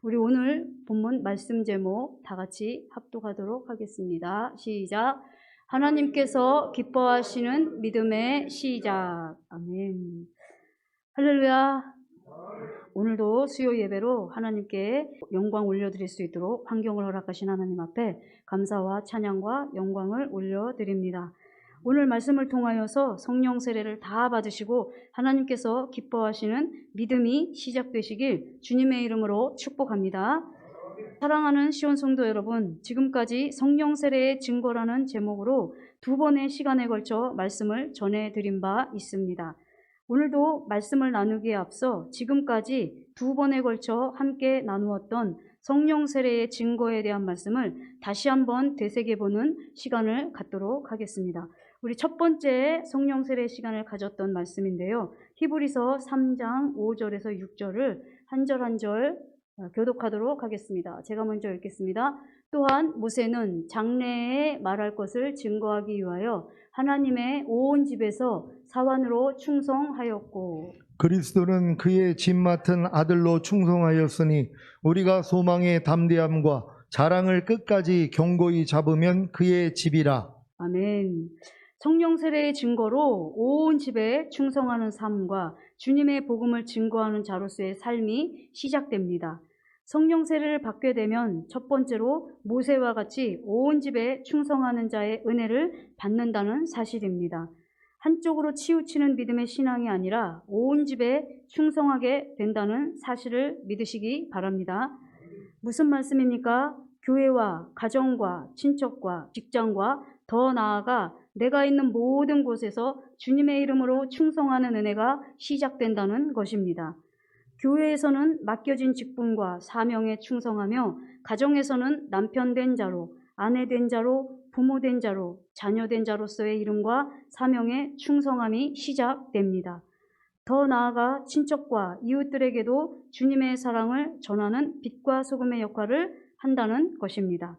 우리 오늘 본문 말씀 제목 다 같이 합독하도록 하겠습니다. 시작. 하나님께서 기뻐하시는 믿음의 시작. 아멘. 할렐루야. 오늘도 수요 예배로 하나님께 영광 올려드릴 수 있도록 환경을 허락하신 하나님 앞에 감사와 찬양과 영광을 올려드립니다. 오늘 말씀을 통하여서 성령 세례를 다 받으시고 하나님께서 기뻐하시는 믿음이 시작되시길 주님의 이름으로 축복합니다. 사랑하는 시온 성도 여러분, 지금까지 성령 세례의 증거라는 제목으로 2번의 시간에 걸쳐 말씀을 전해드린 바 있습니다. 오늘도 말씀을 나누기에 앞서 지금까지 2번에 걸쳐 함께 나누었던 성령 세례의 증거에 대한 말씀을 다시 한번 되새겨보는 시간을 갖도록 하겠습니다. 우리 첫 번째 성령 세례 시간을 가졌던 말씀인데요. 히브리서 3장 5절에서 6절을 한 절 한 절 교독하도록 하겠습니다. 제가 먼저 읽겠습니다. 또한 모세는 장래에 말할 것을 증거하기 위하여 하나님의 온 집에서 사환으로 충성하였고 그리스도는 그의 집 맡은 아들로 충성하였으니 우리가 소망의 담대함과 자랑을 끝까지 견고히 잡으면 그의 집이라. 아멘. 성령 세례의 증거로 온 집에 충성하는 삶과 주님의 복음을 증거하는 자로서의 삶이 시작됩니다. 성령 세례를 받게 되면 첫 번째로 모세와 같이 온 집에 충성하는 자의 은혜를 받는다는 사실입니다. 한쪽으로 치우치는 믿음의 신앙이 아니라 온 집에 충성하게 된다는 사실을 믿으시기 바랍니다. 무슨 말씀입니까? 교회와 가정과 친척과 직장과 더 나아가 내가 있는 모든 곳에서 주님의 이름으로 충성하는 은혜가 시작된다는 것입니다. 교회에서는 맡겨진 직분과 사명에 충성하며 가정에서는 남편 된 자로, 아내 된 자로, 부모 된 자로, 자녀 된 자로서의 이름과 사명에 충성함이 시작됩니다. 더 나아가 친척과 이웃들에게도 주님의 사랑을 전하는 빛과 소금의 역할을 한다는 것입니다.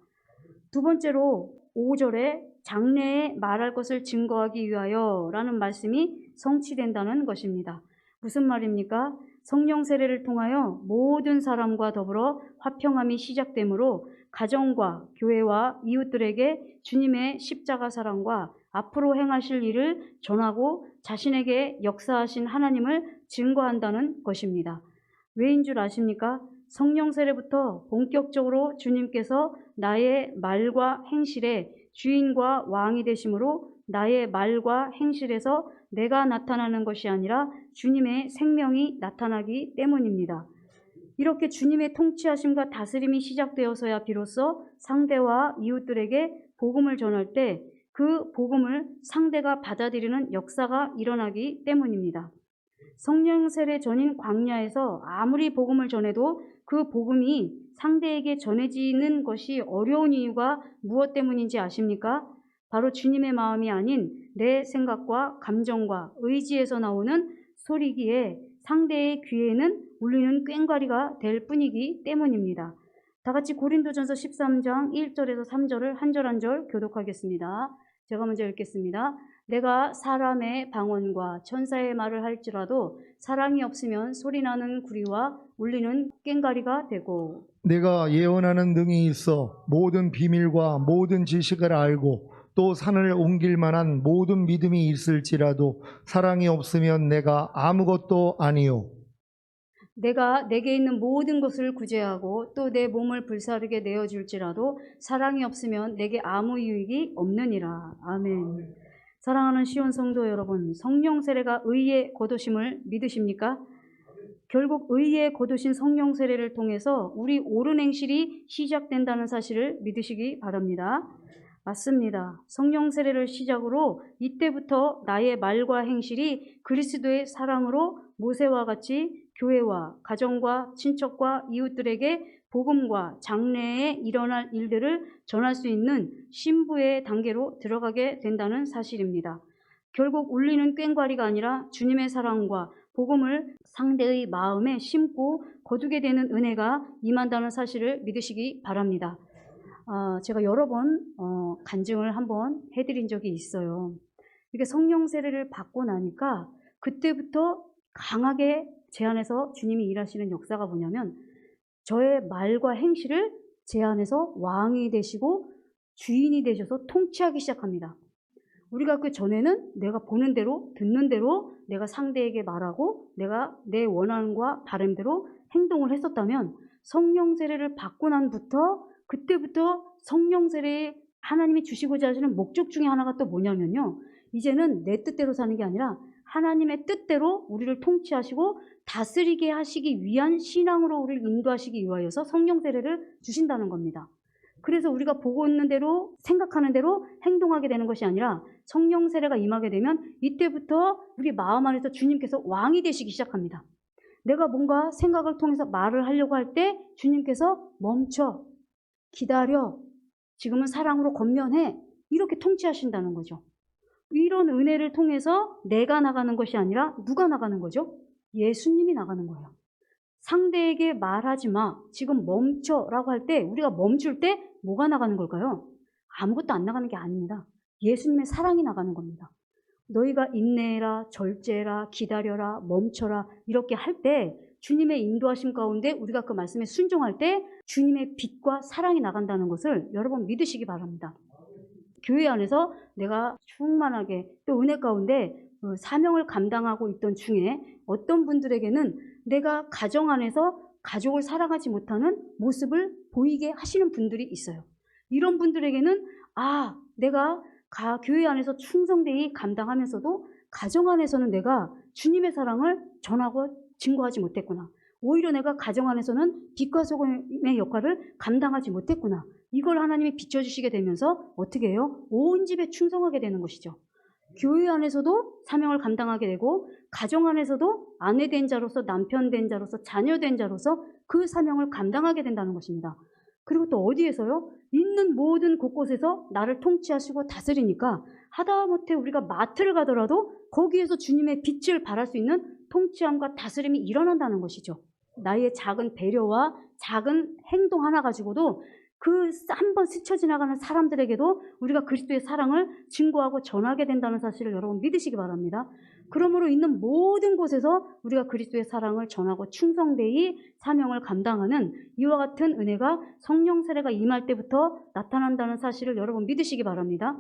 두 번째로 5절에 장래에 말할 것을 증거하기 위하여 라는 말씀이 성취된다는 것입니다. 무슨 말입니까? 성령 세례를 통하여 모든 사람과 더불어 화평함이 시작되므로 가정과 교회와 이웃들에게 주님의 십자가 사랑과 앞으로 행하실 일을 전하고 자신에게 역사하신 하나님을 증거한다는 것입니다. 왜인 줄 아십니까? 성령 세례부터 본격적으로 주님께서 나의 말과 행실의 주인과 왕이 되심으로 나의 말과 행실에서 내가 나타나는 것이 아니라 주님의 생명이 나타나기 때문입니다. 이렇게 주님의 통치하심과 다스림이 시작되어서야 비로소 상대와 이웃들에게 복음을 전할 때 그 복음을 상대가 받아들이는 역사가 일어나기 때문입니다. 성령 세례 전인 광야에서 아무리 복음을 전해도 그 복음이 상대에게 전해지는 것이 어려운 이유가 무엇 때문인지 아십니까? 바로 주님의 마음이 아닌 내 생각과 감정과 의지에서 나오는 소리기에 상대의 귀에는 울리는 꽹과리가 될 뿐이기 때문입니다. 다 같이 고린도전서 13장 1절에서 3절을 한 절 한 절 교독하겠습니다. 제가 먼저 읽겠습니다. 내가 사람의 방언과 천사의 말을 할지라도 사랑이 없으면 소리나는 구리와 울리는 꽹과리가 되고 내가 예언하는 능이 있어 모든 비밀과 모든 지식을 알고 또 산을 옮길 만한 모든 믿음이 있을지라도 사랑이 없으면 내가 아무것도 아니요. 내가 내게 있는 모든 것을 구제하고 또 내 몸을 불사르게 내어줄지라도 사랑이 없으면 내게 아무 유익이 없느니라. 아멘. 사랑하는 시온 성도 여러분, 성령 세례가 의의 거두심을 믿으십니까? 결국 의의 거두신 성령 세례를 통해서 우리 옳은 행실이 시작된다는 사실을 믿으시기 바랍니다. 맞습니다. 성령 세례를 시작으로 이때부터 나의 말과 행실이 그리스도의 사랑으로 모세와 같이 교회와 가정과 친척과 이웃들에게 복음과 장래에 일어날 일들을 전할 수 있는 신부의 단계로 들어가게 된다는 사실입니다. 결국 울리는 꽹과리가 아니라 주님의 사랑과 복음을 상대의 마음에 심고 거두게 되는 은혜가 임한다는 사실을 믿으시기 바랍니다. 제가 여러 번 간증을 한번 해드린 적이 있어요. 이렇게 성령 세례를 받고 나니까 그때부터 강하게 제 안에서 주님이 일하시는 역사가 뭐냐면 저의 말과 행실을 제 안에서 왕이 되시고 주인이 되셔서 통치하기 시작합니다. 우리가 그 전에는 내가 보는 대로, 듣는 대로 내가 상대에게 말하고 내가 내 원함과 바람대로 행동을 했었다면 성령 세례를 받고 난부터 그때부터 성령 세례에 하나님이 주시고자 하시는 목적 중에 하나가 또 뭐냐면요. 이제는 내 뜻대로 사는 게 아니라 하나님의 뜻대로 우리를 통치하시고 다스리게 하시기 위한 신앙으로 우리를 인도하시기 위하여서 성령 세례를 주신다는 겁니다. 그래서 우리가 보고 있는 대로 생각하는 대로 행동하게 되는 것이 아니라 성령 세례가 임하게 되면 이때부터 우리 마음 안에서 주님께서 왕이 되시기 시작합니다. 내가 뭔가 생각을 통해서 말을 하려고 할 때 주님께서 멈춰, 기다려, 지금은 사랑으로 권면해, 이렇게 통치하신다는 거죠. 이런 은혜를 통해서 내가 나가는 것이 아니라 누가 나가는 거죠? 예수님이 나가는 거예요. 상대에게 말하지 마, 지금 멈춰라고 할 때 우리가 멈출 때 뭐가 나가는 걸까요? 아무것도 안 나가는 게 아닙니다. 예수님의 사랑이 나가는 겁니다. 너희가 인내해라, 절제해라, 기다려라, 멈춰라 이렇게 할 때 주님의 인도하심 가운데 우리가 그 말씀에 순종할 때 주님의 빛과 사랑이 나간다는 것을 여러분 믿으시기 바랍니다. 교회 안에서 내가 충만하게 또 은혜 가운데 사명을 감당하고 있던 중에 어떤 분들에게는 내가 가정 안에서 가족을 사랑하지 못하는 모습을 보이게 하시는 분들이 있어요. 이런 분들에게는 내가 교회 안에서 충성되이 감당하면서도 가정 안에서는 내가 주님의 사랑을 전하고 증거하지 못했구나. 오히려 내가 가정 안에서는 빛과 소금의 역할을 감당하지 못했구나. 이걸 하나님이 비춰주시게 되면서 어떻게 해요? 온 집에 충성하게 되는 것이죠. 교회 안에서도 사명을 감당하게 되고 가정 안에서도 아내 된 자로서 남편 된 자로서 자녀 된 자로서 그 사명을 감당하게 된다는 것입니다. 그리고 또 어디에서요? 있는 모든 곳곳에서 나를 통치하시고 다스리니까 하다못해 우리가 마트를 가더라도 거기에서 주님의 빛을 발할 수 있는 통치함과 다스림이 일어난다는 것이죠. 나의 작은 배려와 작은 행동 하나 가지고도 그 한번 스쳐 지나가는 사람들에게도 우리가 그리스도의 사랑을 증거하고 전하게 된다는 사실을 여러분 믿으시기 바랍니다. 그러므로 있는 모든 곳에서 우리가 그리스도의 사랑을 전하고 충성되이 사명을 감당하는 이와 같은 은혜가 성령 세례가 임할 때부터 나타난다는 사실을 여러분 믿으시기 바랍니다.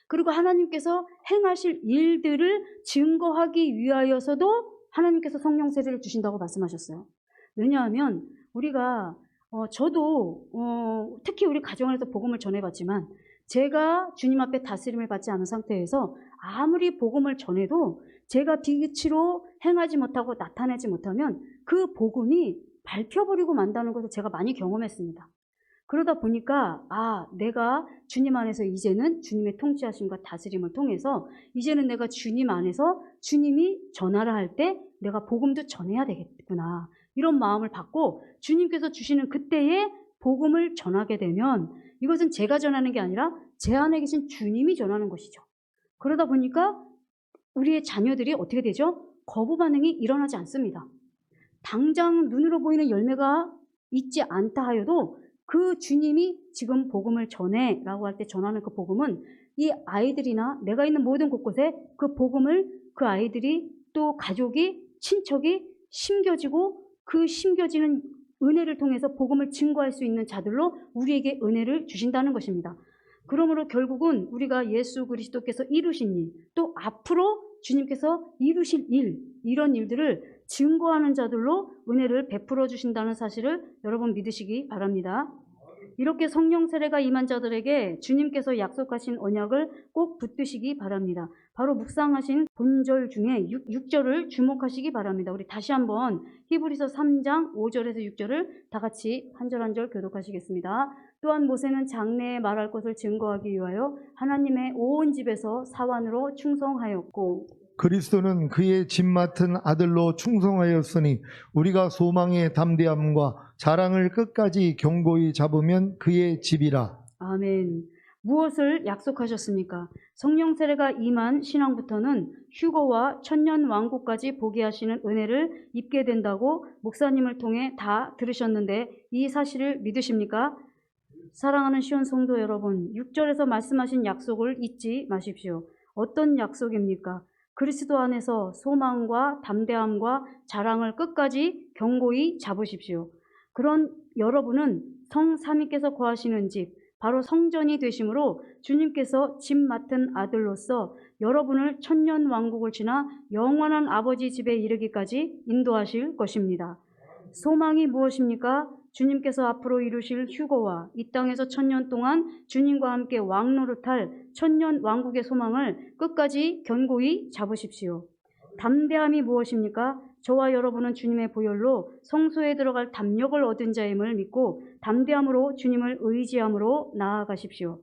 그리고 하나님께서 행하실 일들을 증거하기 위하여서도 하나님께서 성령 세례를 주신다고 말씀하셨어요. 왜냐하면 우리가 저도 특히 우리 가정 안에서 복음을 전해봤지만 제가 주님 앞에 다스림을 받지 않은 상태에서 아무리 복음을 전해도 제가 빛으로 행하지 못하고 나타내지 못하면 그 복음이 밟혀버리고 만다는 것을 제가 많이 경험했습니다. 그러다 보니까 내가 주님 안에서 이제는 주님의 통치하심과 다스림을 통해서 이제는 내가 주님 안에서 주님이 전하라 할 때 내가 복음도 전해야 되겠구나. 이런 마음을 받고 주님께서 주시는 그때에 복음을 전하게 되면 이것은 제가 전하는 게 아니라 제 안에 계신 주님이 전하는 것이죠. 그러다 보니까 우리의 자녀들이 어떻게 되죠? 거부 반응이 일어나지 않습니다. 당장 눈으로 보이는 열매가 있지 않다 하여도 그 주님이 지금 복음을 전해 라고 할 때 전하는 그 복음은 이 아이들이나 내가 있는 모든 곳곳에 그 복음을 그 아이들이 또 가족이 친척이 심겨지고 그 심겨지는 은혜를 통해서 복음을 증거할 수 있는 자들로 우리에게 은혜를 주신다는 것입니다. 그러므로 결국은 우리가 예수 그리스도께서 이루신 일, 또 앞으로 주님께서 이루실 일, 이런 일들을 증거하는 자들로 은혜를 베풀어 주신다는 사실을 여러분 믿으시기 바랍니다. 이렇게 성령 세례가 임한 자들에게 주님께서 약속하신 언약을 꼭 붙드시기 바랍니다. 바로 묵상하신 본절 중에 6절을 주목하시기 바랍니다. 우리 다시 한번 히브리서 3장 5절에서 6절을 다 같이 한 절 한 절 교독하시겠습니다. 또한 모세는 장래에 말할 것을 증거하기 위하여 하나님의 온 집에서 사환으로 충성하였고 그리스도는 그의 집 맡은 아들로 충성하였으니 우리가 소망의 담대함과 자랑을 끝까지 견고히 잡으면 그의 집이라. 아멘. 무엇을 약속하셨습니까? 성령 세례가 임한 신앙부터는 휴거와 천년 왕국까지 보게 하시는 은혜를 입게 된다고 목사님을 통해 다 들으셨는데 이 사실을 믿으십니까? 사랑하는 시온 성도 여러분, 6절에서 말씀하신 약속을 잊지 마십시오. 어떤 약속입니까? 그리스도 안에서 소망과 담대함과 자랑을 끝까지 견고히 잡으십시오. 그런 여러분은 성삼위께서 거하시는 집, 바로 성전이 되심으로 주님께서 집 맡은 아들로서 여러분을 천년 왕국을 지나 영원한 아버지 집에 이르기까지 인도하실 것입니다. 소망이 무엇입니까? 주님께서 앞으로 이루실 휴거와 이 땅에서 천년 동안 주님과 함께 왕노릇할 천년 왕국의 소망을 끝까지 견고히 잡으십시오. 담대함이 무엇입니까? 저와 여러분은 주님의 보혈로 성소에 들어갈 담력을 얻은 자임을 믿고 담대함으로 주님을 의지함으로 나아가십시오.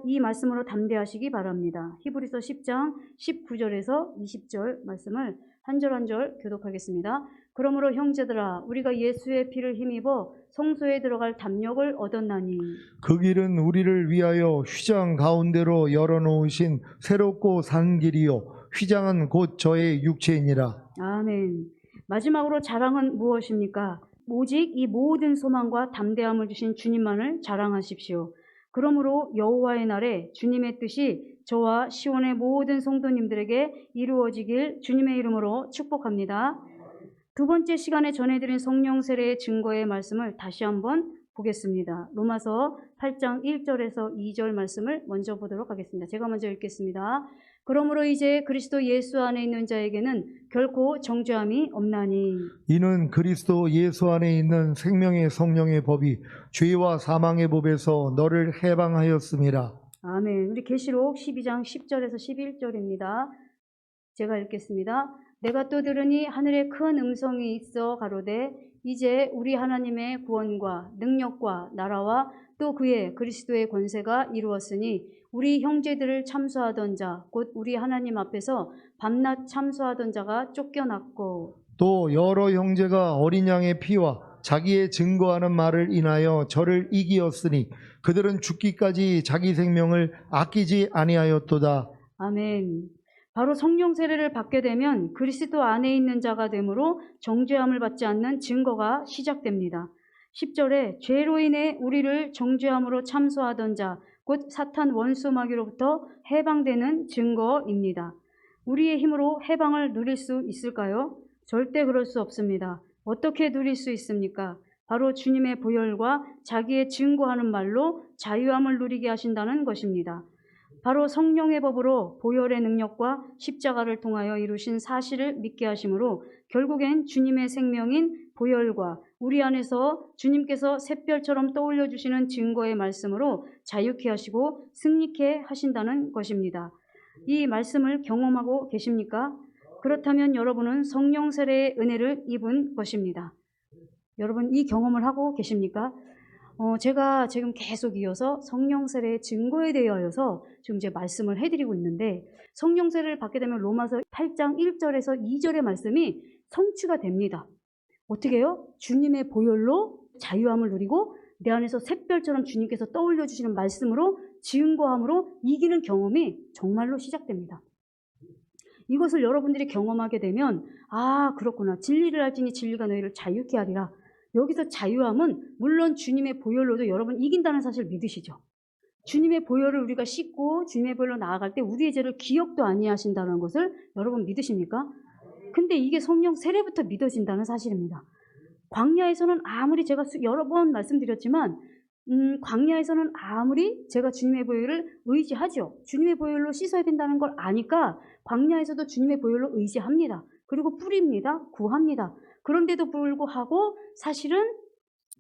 이 말씀으로 담대하시기 바랍니다. 히브리서 10장 19절에서 20절 말씀을 한 절 한 절 교독하겠습니다. 그러므로 형제들아 우리가 예수의 피를 힘입어 성소에 들어갈 담력을 얻었나니 그 길은 우리를 위하여 휘장 가운데로 열어놓으신 새롭고 산 길이요 휘장은 곧 저의 육체이니라. 아멘. 마지막으로 자랑은 무엇입니까? 오직 이 모든 소망과 담대함을 주신 주님만을 자랑하십시오. 그러므로 여호와의 날에 주님의 뜻이 저와 시온의 모든 성도님들에게 이루어지길 주님의 이름으로 축복합니다. 두 번째 시간에 전해드린 성령 세례의 증거의 말씀을 다시 한번 보겠습니다. 로마서 8장 1절에서 2절 말씀을 먼저 보도록 하겠습니다. 제가 먼저 읽겠습니다. 그러므로 이제 그리스도 예수 안에 있는 자에게는 결코 정죄함이 없나니 이는 그리스도 예수 안에 있는 생명의 성령의 법이 죄와 사망의 법에서 너를 해방하였음이라. 아멘. 우리 계시록 12장 10절에서 11절입니다. 제가 읽겠습니다. 내가 또 들으니 하늘에 큰 음성이 있어 가로되 이제 우리 하나님의 구원과 능력과 나라와 또 그의 그리스도의 권세가 이루었으니 우리 형제들을 참수하던 자 곧 우리 하나님 앞에서 밤낮 참수하던 자가 쫓겨났고 또 여러 형제가 어린 양의 피와 자기의 증거하는 말을 인하여 저를 이기었으니 그들은 죽기까지 자기 생명을 아끼지 아니하였도다. 아멘. 바로 성령 세례를 받게 되면 그리스도 안에 있는 자가 되므로 정죄함을 받지 않는 증거가 시작됩니다. 10절에 죄로 인해 우리를 정죄함으로 참소하던 자, 곧 사탄 원수 마귀로부터 해방되는 증거입니다. 우리의 힘으로 해방을 누릴 수 있을까요? 절대 그럴 수 없습니다. 어떻게 누릴 수 있습니까? 바로 주님의 보혈과 자기의 증거하는 말로 자유함을 누리게 하신다는 것입니다. 바로 성령의 법으로 보혈의 능력과 십자가를 통하여 이루신 사실을 믿게 하심으로 결국엔 주님의 생명인 보혈과 우리 안에서 주님께서 샛별처럼 떠올려 주시는 증거의 말씀으로 자유케 하시고 승리케 하신다는 것입니다. 이 말씀을 경험하고 계십니까? 그렇다면 여러분은 성령 세례의 은혜를 입은 것입니다. 여러분 이 경험을 하고 계십니까? 제가 지금 계속 이어서 성령 세례의 증거에 대하여서 지금 이제 말씀을 해드리고 있는데 성령 세례를 받게 되면 로마서 8장 1절에서 2절의 말씀이 성취가 됩니다. 어떻게 해요? 주님의 보혈로 자유함을 누리고 내 안에서 샛별처럼 주님께서 떠올려 주시는 말씀으로 증거함으로 이기는 경험이 정말로 시작됩니다. 이것을 여러분들이 경험하게 되면 아 그렇구나 진리를 알지니 진리가 너희를 자유케 하리라. 여기서 자유함은 물론 주님의 보혈로도 여러분 이긴다는 사실을 믿으시죠? 주님의 보혈을 우리가 씻고 주님의 보혈로 나아갈 때 우리의 죄를 기억도 아니하신다는 것을 여러분 믿으십니까? 근데 이게 성령 세례부터 믿어진다는 사실입니다. 광야에서는 아무리 제가 여러 번 말씀드렸지만 광야에서는 아무리 제가 주님의 보혈을 의지하죠. 주님의 보혈로 씻어야 된다는 걸 아니까 광야에서도 주님의 보혈로 의지합니다. 그리고 뿌립니다. 구합니다. 그런데도 불구하고 사실은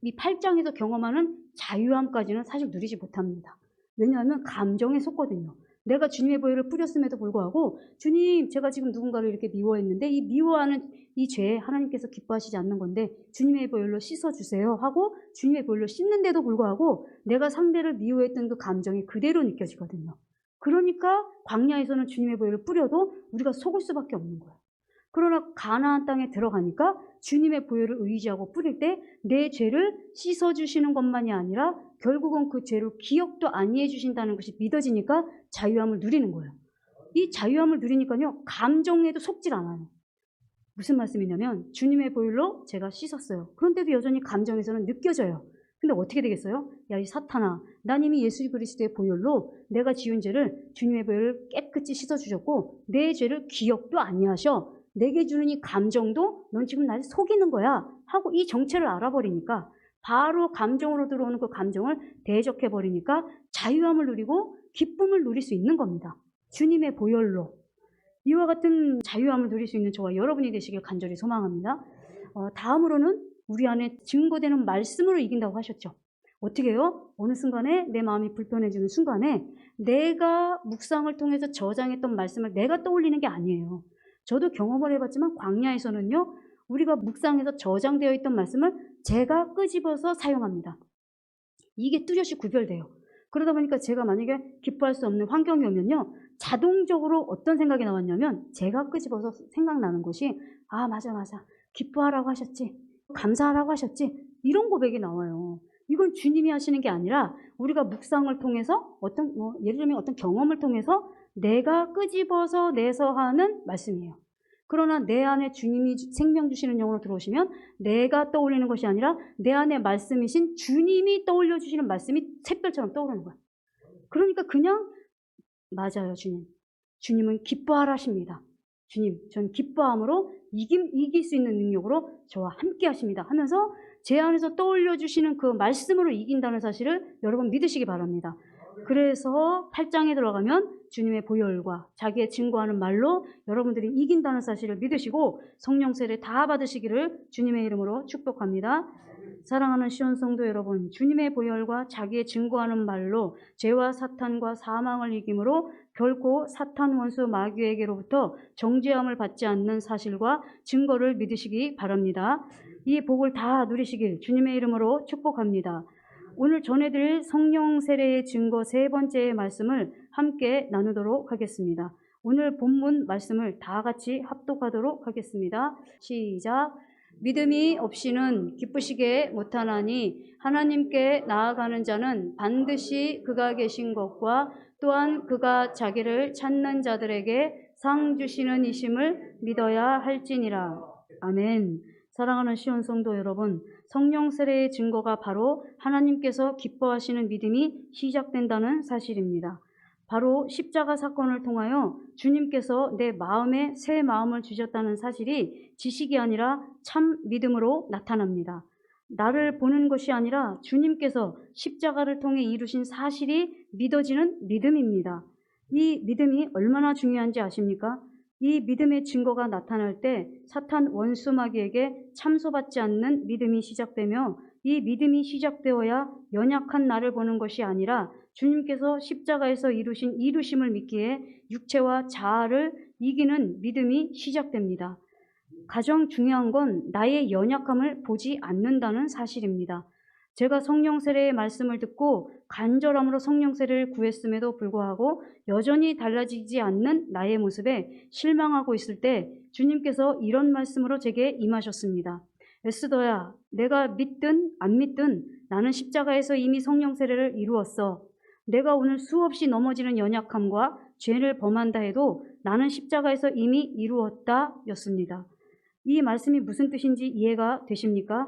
이 8장에서 경험하는 자유함까지는 사실 누리지 못합니다. 왜냐하면 감정에 속거든요. 내가 주님의 보혈을 뿌렸음에도 불구하고 주님 제가 지금 누군가를 이렇게 미워했는데 이 미워하는 이 죄에 하나님께서 기뻐하시지 않는 건데 주님의 보혈로 씻어주세요 하고 주님의 보혈로 씻는데도 불구하고 내가 상대를 미워했던 그 감정이 그대로 느껴지거든요. 그러니까 광야에서는 주님의 보혈을 뿌려도 우리가 속을 수밖에 없는 거예요. 그러나 가나안 땅에 들어가니까 주님의 보혈을 의지하고 뿌릴 때 내 죄를 씻어주시는 것만이 아니라 결국은 그 죄를 기억도 아니해 주신다는 것이 믿어지니까 자유함을 누리는 거예요. 이 자유함을 누리니까요. 감정에도 속질 않아요. 무슨 말씀이냐면 주님의 보혈로 제가 씻었어요. 그런데도 여전히 감정에서는 느껴져요. 근데 어떻게 되겠어요? 야, 이 사탄아, 난 이미 예수 그리스도의 보혈로 내가 지은 죄를 주님의 보혈을 깨끗이 씻어주셨고 내 죄를 기억도 아니하셔. 내게 주는 이 감정도 넌 지금 날 속이는 거야 하고 이 정체를 알아버리니까 바로 감정으로 들어오는 그 감정을 대적해 버리니까 자유함을 누리고 기쁨을 누릴 수 있는 겁니다. 주님의 보혈로. 이와 같은 자유함을 누릴 수 있는 저와 여러분이 되시길 간절히 소망합니다. 다음으로는 우리 안에 증거되는 말씀으로 이긴다고 하셨죠. 어떻게 해요? 어느 순간에 내 마음이 불편해지는 순간에 내가 묵상을 통해서 저장했던 말씀을 내가 떠올리는 게 아니에요. 저도 경험을 해봤지만 광야에서는요, 우리가 묵상해서 저장되어 있던 말씀을 제가 끄집어서 사용합니다. 이게 뚜렷이 구별돼요. 그러다 보니까 제가 만약에 기뻐할 수 없는 환경이 오면요, 자동적으로 어떤 생각이 나왔냐면 제가 끄집어서 생각나는 것이 맞아 기뻐하라고 하셨지, 감사하라고 하셨지, 이런 고백이 나와요. 이건 주님이 하시는 게 아니라 우리가 묵상을 통해서 예를 들면 어떤 경험을 통해서 내가 끄집어서 내서 하는 말씀이에요. 그러나 내 안에 주님이 생명 주시는 영으로 들어오시면 내가 떠올리는 것이 아니라 내 안에 말씀이신 주님이 떠올려 주시는 말씀이 샛별처럼 떠오르는 거예요. 그러니까 그냥 맞아요, 주님. 주님은 기뻐하라 하십니다. 주님, 전 기뻐함으로 이길 수 있는 능력으로 저와 함께 하십니다 하면서 제 안에서 떠올려 주시는 그 말씀으로 이긴다는 사실을 여러분 믿으시기 바랍니다. 그래서 8장에 들어가면 주님의 보혈과 자기의 증거하는 말로 여러분들이 이긴다는 사실을 믿으시고 성령 세례 다 받으시기를 주님의 이름으로 축복합니다. 사랑하는 시온 성도 여러분, 주님의 보혈과 자기의 증거하는 말로 죄와 사탄과 사망을 이김으로 결코 사탄 원수 마귀에게로부터 정죄함을 받지 않는 사실과 증거를 믿으시기 바랍니다. 이 복을 다 누리시길 주님의 이름으로 축복합니다. 오늘 전해드릴 성령 세례의 증거 3번째의 말씀을 함께 나누도록 하겠습니다. 오늘 본문 말씀을 다 같이 합독하도록 하겠습니다. 시작. 믿음이 없이는 기쁘시게 못하나니 하나님께 나아가는 자는 반드시 그가 계신 것과 또한 그가 자기를 찾는 자들에게 상 주시는 이심을 믿어야 할지니라. 아멘. 사랑하는 시온 성도 여러분, 성령 세례의 증거가 바로 하나님께서 기뻐하시는 믿음이 시작된다는 사실입니다. 바로 십자가 사건을 통하여 주님께서 내 마음에 새 마음을 주셨다는 사실이 지식이 아니라 참 믿음으로 나타납니다. 나를 보는 것이 아니라 주님께서 십자가를 통해 이루신 사실이 믿어지는 믿음입니다. 이 믿음이 얼마나 중요한지 아십니까? 이 믿음의 증거가 나타날 때 사탄 원수 마귀에게 참소받지 않는 믿음이 시작되며 이 믿음이 시작되어야 연약한 나를 보는 것이 아니라 주님께서 십자가에서 이루신 이루심을 믿기에 육체와 자아를 이기는 믿음이 시작됩니다. 가장 중요한 건 나의 연약함을 보지 않는다는 사실입니다. 제가 성령 세례의 말씀을 듣고 간절함으로 성령 세례를 구했음에도 불구하고 여전히 달라지지 않는 나의 모습에 실망하고 있을 때 주님께서 이런 말씀으로 제게 임하셨습니다. 에스더야, 내가 믿든 안 믿든 나는 십자가에서 이미 성령 세례를 이루었어. 내가 오늘 수없이 넘어지는 연약함과 죄를 범한다 해도 나는 십자가에서 이미 이루었다 였습니다. 이 말씀이 무슨 뜻인지 이해가 되십니까?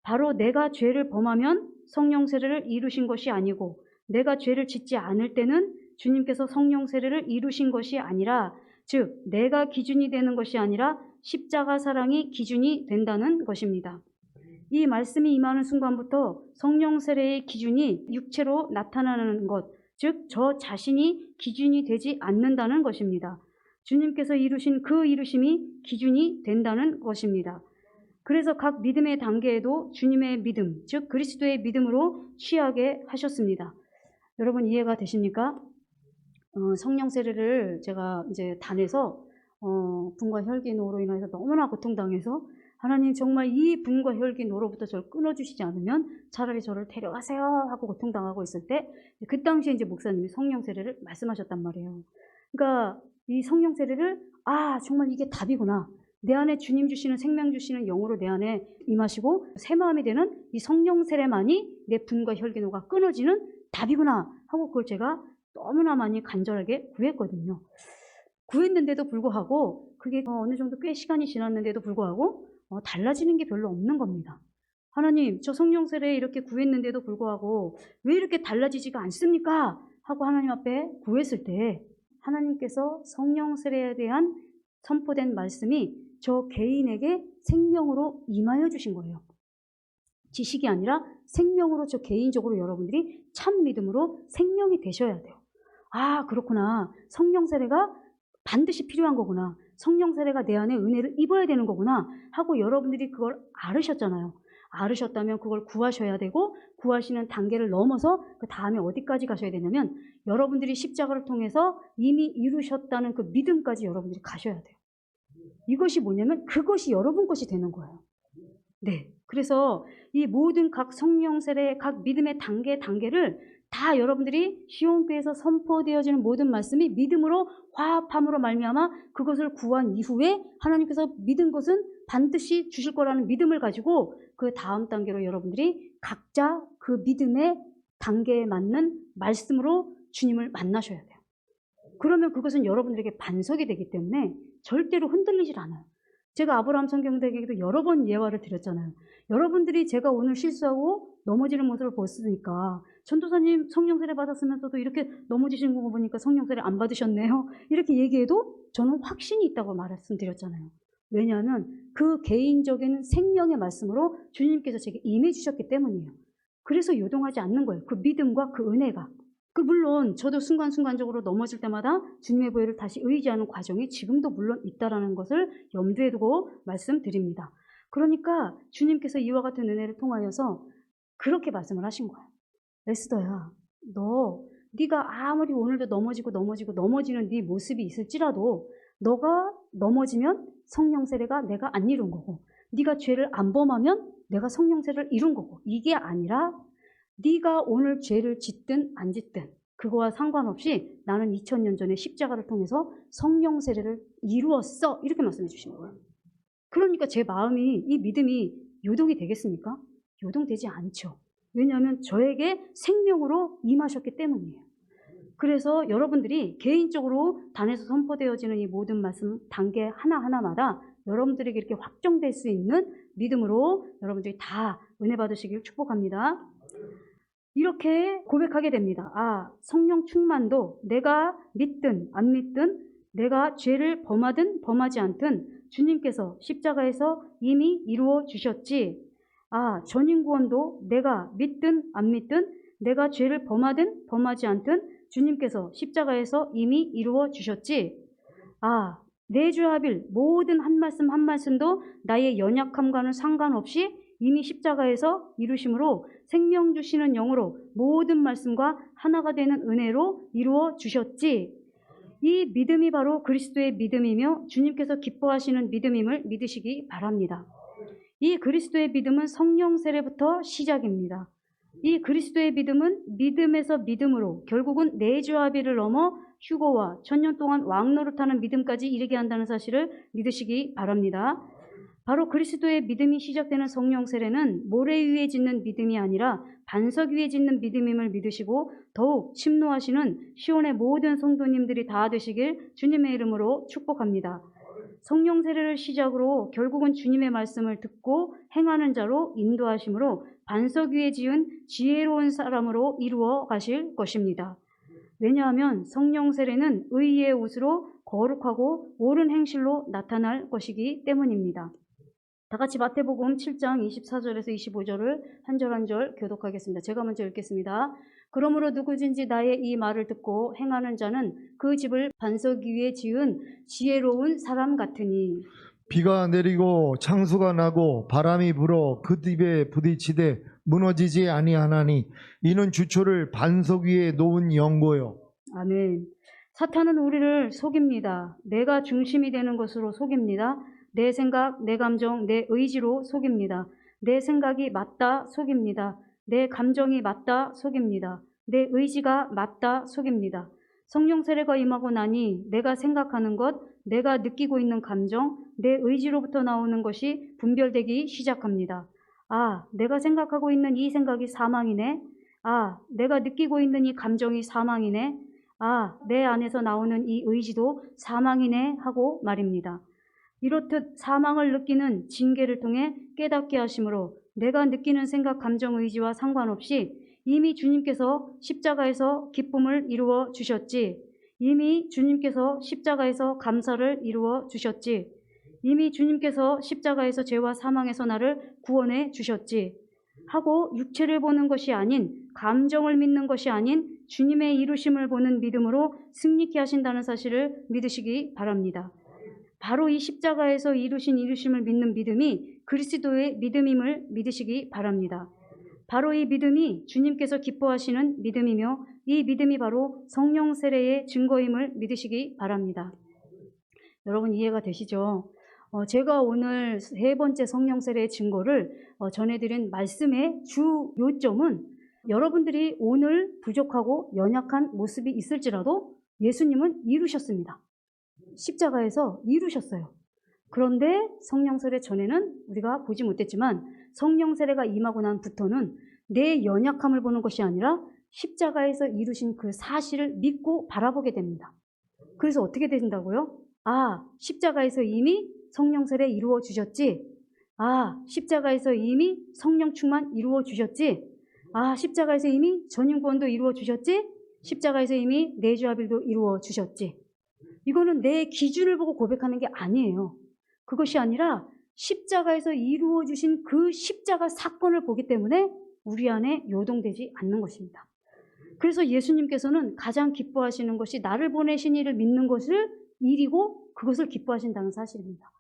바로 내가 죄를 범하면 성령 세례를 이루신 것이 아니고 내가 죄를 짓지 않을 때는 주님께서 성령 세례를 이루신 것이 아니라 즉 내가 기준이 되는 것이 아니라 십자가 사랑이 기준이 된다는 것입니다. 이 말씀이 임하는 순간부터 성령 세례의 기준이 육체로 나타나는 것, 즉 저 자신이 기준이 되지 않는다는 것입니다. 주님께서 이루신 그 이루심이 기준이 된다는 것입니다. 그래서 각 믿음의 단계에도 주님의 믿음, 즉 그리스도의 믿음으로 취하게 하셨습니다. 여러분 이해가 되십니까? 성령 세례를 제가 이제 단에서 분과 혈기 노로 인해서 너무나 고통당해서 하나님 정말 이 분과 혈기 노로부터 저를 끊어주시지 않으면 차라리 저를 데려가세요 하고 고통당하고 있을 때 그 당시에 이제 목사님이 성령 세례를 말씀하셨단 말이에요. 그러니까 이 성령 세례를 정말 이게 답이구나. 내 안에 주님 주시는 생명 주시는 영으로 내 안에 임하시고 새 마음이 되는 이 성령 세례만이 내 분과 혈기노가 끊어지는 답이구나 하고 그걸 제가 너무나 많이 간절하게 구했거든요. 구했는데도 불구하고 그게 어느 정도 꽤 시간이 지났는데도 불구하고 달라지는 게 별로 없는 겁니다. 하나님, 저 성령 세례 이렇게 구했는데도 불구하고 왜 이렇게 달라지지가 않습니까? 하고 하나님 앞에 구했을 때 하나님께서 성령 세례에 대한 선포된 말씀이 저 개인에게 생명으로 임하여 주신 거예요. 지식이 아니라 생명으로 저 개인적으로 여러분들이 참 믿음으로 생명이 되셔야 돼요. 아, 그렇구나. 성령 세례가 반드시 필요한 거구나. 성령 세례가 내 안에 은혜를 입어야 되는 거구나 하고 여러분들이 그걸 알으셨잖아요. 알으셨다면 그걸 구하셔야 되고, 구하시는 단계를 넘어서 그 다음에 어디까지 가셔야 되냐면 여러분들이 십자가를 통해서 이미 이루셨다는 그 믿음까지 여러분들이 가셔야 돼요. 이것이 뭐냐면 그것이 여러분 것이 되는 거예요. 네. 그래서 이 모든 각 성령 세례, 각 믿음의 단계를 다 여러분들이 시온교회에서 선포되어지는 모든 말씀이 믿음으로 화합함으로 말미암아 그것을 구한 이후에 하나님께서 믿은 것은 반드시 주실 거라는 믿음을 가지고 그 다음 단계로 여러분들이 각자 그 믿음의 단계에 맞는 말씀으로 주님을 만나셔야 돼요. 그러면 그것은 여러분들에게 반석이 되기 때문에 절대로 흔들리질 않아요. 제가 아브라함 성경대기에도 여러 번 예화를 드렸잖아요. 여러분들이 제가 오늘 실수하고 넘어지는 모습을 보았으니까 전도사님 성령 세례 받았으면서도 이렇게 넘어지신 거 보니까 성령 세례 안 받으셨네요. 이렇게 얘기해도 저는 확신이 있다고 말씀드렸잖아요. 왜냐하면 그 개인적인 생명의 말씀으로 주님께서 제게 임해 주셨기 때문이에요. 그래서 요동하지 않는 거예요. 그 믿음과 그 은혜가. 물론 저도 순간순간적으로 넘어질 때마다 주님의 보혈을 다시 의지하는 과정이 지금도 물론 있다라는 것을 염두에 두고 말씀드립니다. 그러니까 주님께서 이와 같은 은혜를 통하여서 그렇게 말씀을 하신 거예요. 에스더야, 네가 아무리 오늘도 넘어지는 네 모습이 있을지라도 너가 넘어지면 성령 세례가 내가 안 이룬 거고, 네가 죄를 안 범하면 내가 성령 세례를 이룬 거고, 이게 아니라 네가 오늘 죄를 짓든 안 짓든 그거와 상관없이 나는 2000년 전에 십자가를 통해서 성령 세례를 이루었어. 이렇게 말씀해 주시는 거예요. 그러니까 제 마음이, 이 믿음이 요동이 되겠습니까? 요동되지 않죠. 왜냐하면 저에게 생명으로 임하셨기 때문이에요. 그래서 여러분들이 개인적으로 단에서 선포되어지는 이 모든 말씀 단계 하나하나마다 여러분들에게 이렇게 확정될 수 있는 믿음으로 여러분들이 다 은혜 받으시길 축복합니다. 이렇게 고백하게 됩니다. 아, 성령 충만도 내가 믿든 안 믿든, 내가 죄를 범하든 범하지 않든 주님께서 십자가에서 이미 이루어 주셨지. 아, 전인구원도 내가 믿든 안 믿든, 내가 죄를 범하든 범하지 않든 주님께서 십자가에서 이미 이루어 주셨지. 아, 내주합일 모든 한 말씀 한 말씀도 나의 연약함과는 상관없이 이미 십자가에서 이루심으로 생명 주시는 영으로 모든 말씀과 하나가 되는 은혜로 이루어 주셨지. 이 믿음이 바로 그리스도의 믿음이며 주님께서 기뻐하시는 믿음임을 믿으시기 바랍니다. 이 그리스도의 믿음은 성령 세례부터 시작입니다. 이 그리스도의 믿음은 믿음에서 믿음으로 결국은 내주합의를 넘어 휴거와 1000년 동안 왕노릇하는 믿음까지 이르게 한다는 사실을 믿으시기 바랍니다. 바로 그리스도의 믿음이 시작되는 성령 세례는 모래 위에 짓는 믿음이 아니라 반석 위에 짓는 믿음임을 믿으시고 더욱 침노하시는 시온의 모든 성도님들이 다 되시길 주님의 이름으로 축복합니다. 성령 세례를 시작으로 결국은 주님의 말씀을 듣고 행하는 자로 인도하심으로 반석 위에 지은 지혜로운 사람으로 이루어 가실 것입니다. 왜냐하면 성령 세례는 의의 옷으로 거룩하고 옳은 행실로 나타날 것이기 때문입니다. 다 같이 마태복음 7장 24절에서 25절을 한 절 한 절 교독하겠습니다. 제가 먼저 읽겠습니다. 그러므로 누구든지 나의 이 말을 듣고 행하는 자는 그 집을 반석 위에 지은 지혜로운 사람 같으니. 비가 내리고 창수가 나고 바람이 불어 그 집에 부딪히되 무너지지 아니하나니 이는 주초를 반석 위에 놓은 연고요. 아멘. 사탄은 우리를 속입니다. 내가 중심이 되는 것으로 속입니다. 내 생각, 내 감정, 내 의지로 속입니다. 내 생각이 맞다 속입니다. 내 감정이 맞다 속입니다. 내 의지가 맞다 속입니다. 성령 세례가 임하고 나니 내가 생각하는 것, 내가 느끼고 있는 감정, 내 의지로부터 나오는 것이 분별되기 시작합니다. 아, 내가 생각하고 있는 이 생각이 사망이네. 아, 내가 느끼고 있는 이 감정이 사망이네. 아, 내 안에서 나오는 이 의지도 사망이네 하고 말입니다. 이렇듯 사망을 느끼는 징계를 통해 깨닫게 하심으로 내가 느끼는 생각, 감정, 의지와 상관없이 이미 주님께서 십자가에서 기쁨을 이루어 주셨지. 이미 주님께서 십자가에서 감사를 이루어 주셨지. 이미 주님께서 십자가에서 죄와 사망에서 나를 구원해 주셨지. 하고 육체를 보는 것이 아닌 감정을 믿는 것이 아닌 주님의 이루심을 보는 믿음으로 승리케 하신다는 사실을 믿으시기 바랍니다. 바로 이 십자가에서 이루신 이루심을 믿는 믿음이 그리스도의 믿음임을 믿으시기 바랍니다. 바로 이 믿음이 주님께서 기뻐하시는 믿음이며 이 믿음이 바로 성령 세례의 증거임을 믿으시기 바랍니다. 여러분 이해가 되시죠? 제가 오늘 세 번째 성령 세례의 증거를 전해드린 말씀의 주 요점은 여러분들이 오늘 부족하고 연약한 모습이 있을지라도 예수님은 이루셨습니다. 십자가에서 이루셨어요. 그런데 성령 세례 전에는 우리가 보지 못했지만 성령 세례가 임하고 난부터는 내 연약함을 보는 것이 아니라 십자가에서 이루신 그 사실을 믿고 바라보게 됩니다. 그래서 어떻게 되신다고요? 아, 십자가에서 이미 성령 세례 이루어 주셨지. 아, 십자가에서 이미 성령 충만 이루어 주셨지. 아, 십자가에서 이미 전임 구원도 이루어 주셨지. 십자가에서 이미 내주합일도 이루어 주셨지. 이거는 내 기준을 보고 고백하는 게 아니에요. 그것이 아니라 십자가에서 이루어 주신 그 십자가 사건을 보기 때문에 우리 안에 요동되지 않는 것입니다. 그래서 예수님께서는 가장 기뻐하시는 것이 나를 보내신 이를 믿는 것을 일이고 그것을 기뻐하신다는 사실입니다.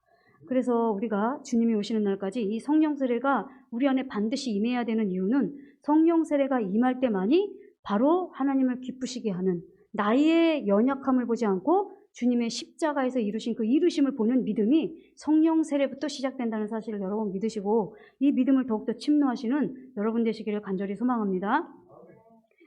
그래서 우리가 주님이 오시는 날까지 이 성령 세례가 우리 안에 반드시 임해야 되는 이유는 성령 세례가 임할 때만이 바로 하나님을 기쁘시게 하는 나의 연약함을 보지 않고 주님의 십자가에서 이루신 그 이루심을 보는 믿음이 성령 세례부터 시작된다는 사실을 여러분 믿으시고 이 믿음을 더욱더 침노하시는 여러분 되시기를 간절히 소망합니다.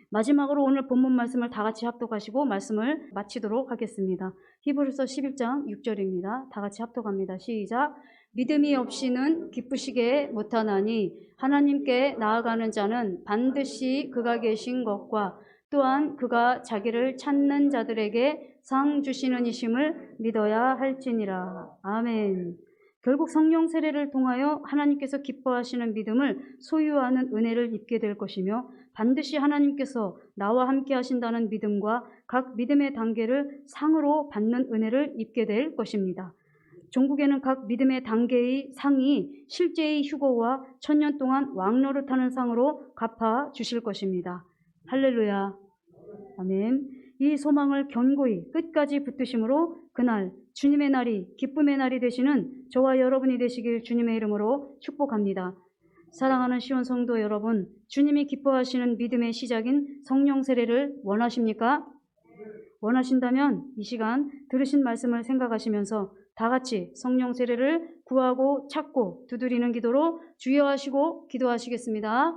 마지막으로 오늘 본문 말씀을 다 같이 합독하시고 말씀을 마치도록 하겠습니다. 히브리서 11장 6절입니다. 다 같이 합독합니다. 시작. 믿음이 없이는 기쁘시게 못하나니 하나님께 나아가는 자는 반드시 그가 계신 것과 또한 그가 자기를 찾는 자들에게 상 주시는 이심을 믿어야 할지니라. 아멘. 결국 성령 세례를 통하여 하나님께서 기뻐하시는 믿음을 소유하는 은혜를 입게 될 것이며 반드시 하나님께서 나와 함께 하신다는 믿음과 각 믿음의 단계를 상으로 받는 은혜를 입게 될 것입니다. 종국에는 각 믿음의 단계의 상이 실제의 휴거와 1000년 동안 왕노릇하는 상으로 갚아 주실 것입니다. 할렐루야. 아멘. 이 소망을 견고히 끝까지 붙드심으로 그날 주님의 날이 기쁨의 날이 되시는 저와 여러분이 되시길 주님의 이름으로 축복합니다. 사랑하는 시온 성도 여러분, 주님이 기뻐하시는 믿음의 시작인 성령 세례를 원하십니까? 원하신다면 이 시간 들으신 말씀을 생각하시면서 다 같이 성령 세례를 구하고 찾고 두드리는 기도로 주여 하시고 기도하시겠습니다.